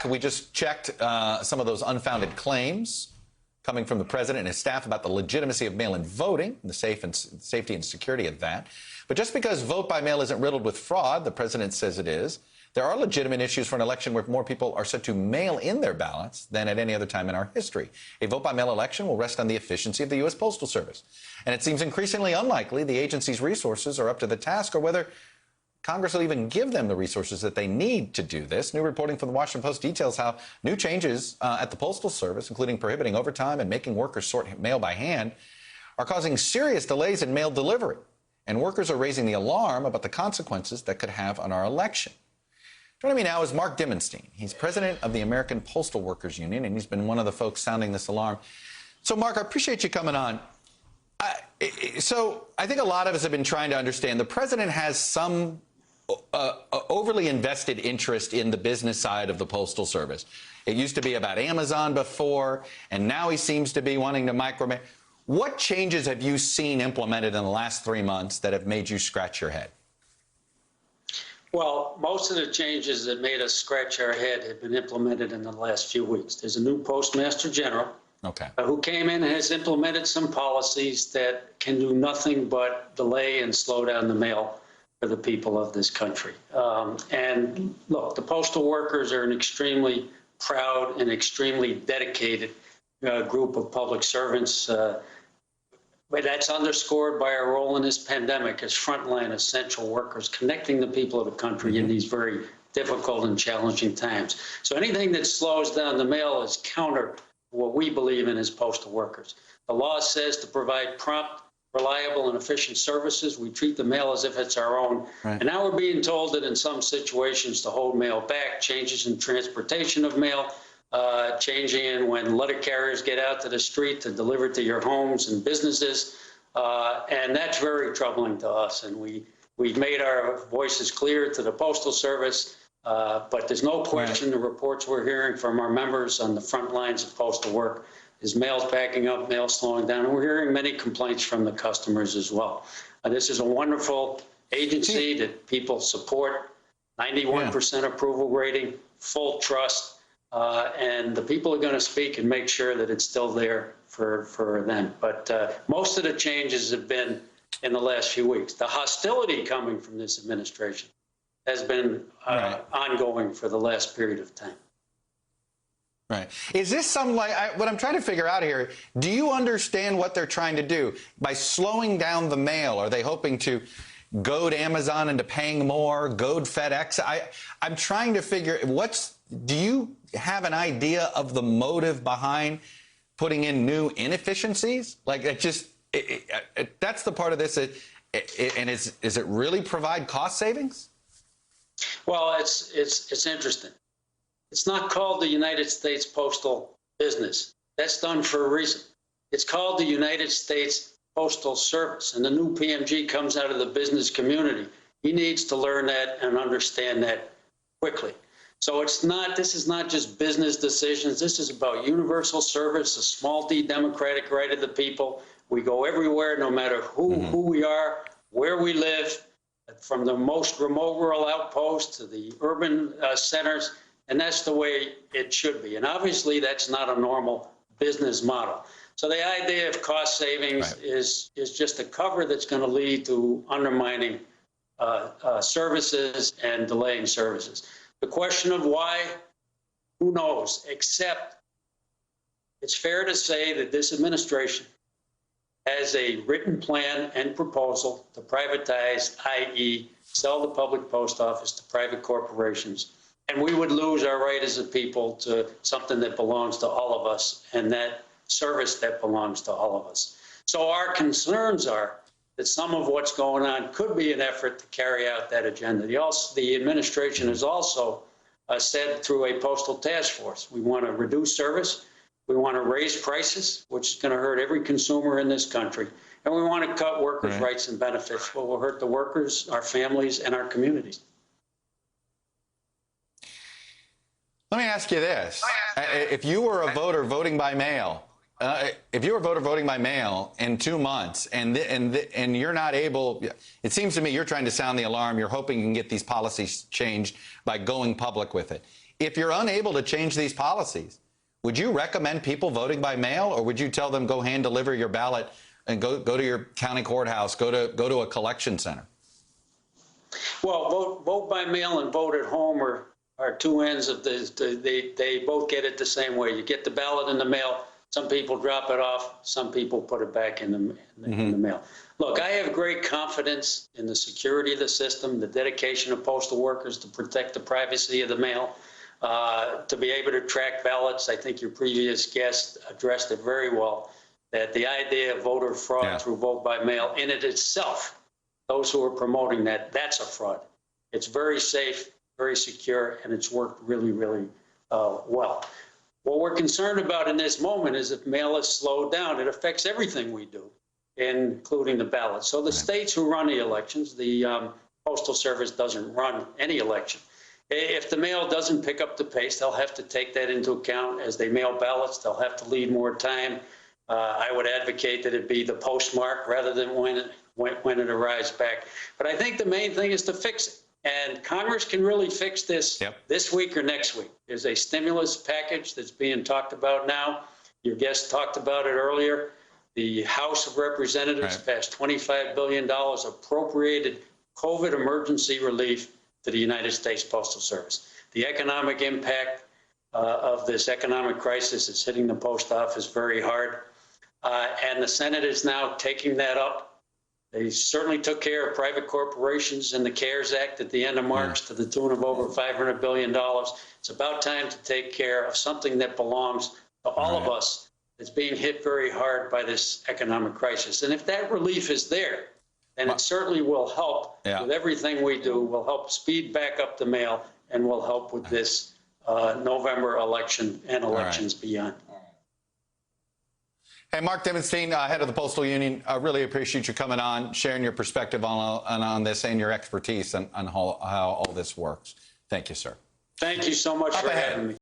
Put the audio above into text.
We just checked some of those unfounded claims coming from the president and his staff about the legitimacy of mail-in voting, the safety and security of that. But just because vote by mail isn't riddled with fraud, the president says it is, there are legitimate issues for an election where more people are set to mail in their ballots than at any other time in our history. A vote-by-mail election will rest on the efficiency of the U.S. Postal Service. And it seems increasingly unlikely the agency's resources are up to the task or whether Congress will even give them the resources that they need to do this. New reporting from the Washington Post details how new changes at the Postal Service, including prohibiting overtime and making workers sort mail by hand, are causing serious delays in mail delivery. And workers are raising the alarm about the consequences that could have on our election. Joining me now is Mark Dimondstein. He's president of the American Postal Workers Union, and he's been one of the folks sounding this alarm. So, Mark, I appreciate you coming on. So I think a lot of us have been trying to understand the president has some overly invested interest in the business side of the Postal Service. It used to be about Amazon before, and now he seems to be wanting to micromanage. What changes have you seen implemented in the last 3 months that have made you scratch your head? Well, most of the changes that made us scratch our head have been implemented in the last few weeks. There's a new Postmaster General who came in and has implemented some policies that can do nothing but delay and slow down the mail for the people of this country. And look, the postal workers are an extremely proud and extremely dedicated group of public servants. But that's underscored by our role in this pandemic as frontline essential workers, connecting the people of the country in these very difficult and challenging times. So anything that slows down the mail is counter to what we believe in as postal workers. The law says to provide prompt, reliable, and efficient services. We treat the mail as if it's our own. Right. And now we're being told that in some situations to hold mail back, changes in transportation of mail, changing in when letter carriers get out to the street to deliver to your homes and businesses. And that's very troubling to us. And we've made our voices clear to the Postal Service. But there's no question the reports we're hearing from our members on the front lines of postal work is mail's backing up, mail slowing down. And we're hearing many complaints from the customers as well. This is a wonderful agency that people support, 91% approval rating, full trust. And the people are going to speak and make sure that it's still there for them. But most of the changes have been in the last few weeks. The hostility coming from this administration has been ongoing for the last period of time. Right. Is this some what I'm trying to figure out here, do you understand what they're trying to do? By slowing down the mail, are they hoping to goad Amazon into paying more, goad FedEx? I'm trying to figure do you have an idea of the motive behind putting in new inefficiencies? Like that's the part of this. And is it really provide cost savings? Well, it's interesting. It's not called the United States Postal Business. That's done for a reason. It's called the United States Postal Service, and the new PMG comes out of the business community. He needs to learn that and understand that quickly. So this is not just business decisions. This is about universal service, a small d democratic right of the people. We go everywhere, no matter who we are, where we live, from the most remote rural outposts to the urban centers, and that's the way it should be. And obviously, that's not a normal business model. So the idea of cost savings is just a cover that's going to lead to undermining services and delaying services. The question of why, who knows, except it's fair to say that this administration has a written plan and proposal to privatize, i.e. sell the public post office to private corporations. And we would lose our right as a people to something that belongs to all of us and that service that belongs to all of us. So our concerns are that some of what's going on could be an effort to carry out that agenda. The administration has also said through a postal task force, we want to reduce service, we want to raise prices, which is going to hurt every consumer in this country, and we want to cut workers' rights and benefits, which will hurt the workers, our families, and our communities. Let me ask you this. If you were a voter voting by mail, in 2 months and you're not able, it seems to me you're trying to sound the alarm. You're hoping you can get these policies changed by going public with it. If you're unable to change these policies, would you recommend people voting by mail, or would you tell them go hand deliver your ballot and go to your county courthouse, go to a collection center? Well, vote by mail and vote at home are two ends of this. They both get it the same way. You get the ballot in the mail. Some people drop it off. Some people put it back in the mail. Look, I have great confidence in the security of the system, the dedication of postal workers to protect the privacy of the mail, to be able to track ballots. I think your previous guest addressed it very well, that the idea of voter fraud through vote by mail in it itself, those who are promoting that, that's a fraud. It's very safe, very secure, and it's worked really, really well. What we're concerned about in this moment is if mail is slowed down, it affects everything we do, including the ballots. So the states who run the elections, the Postal Service doesn't run any election. If the mail doesn't pick up the pace, they'll have to take that into account as they mail ballots. They'll have to leave more time. I would advocate that it be the postmark rather than when it arrives back. But I think the main thing is to fix it. And Congress can really fix this this week or next week. There's a stimulus package that's being talked about now. Your guest talked about it earlier. The House of Representatives passed $25 billion appropriated COVID emergency relief to the United States Postal Service. The economic impact of this economic crisis is hitting the post office very hard. And the Senate is now taking that up. They certainly took care of private corporations in the CARES Act at the end of March to the tune of over $500 billion. It's about time to take care of something that belongs to all of us that's being hit very hard by this economic crisis. And if that relief is there, then it certainly will help with everything we do, will help speed back up the mail, and will help with this November election and elections beyond. Hey, Mark Dimondstein, head of the Postal Union, I really appreciate you coming on, sharing your perspective on this and your expertise on how all this works. Thank you, sir. Thank you so much for having me.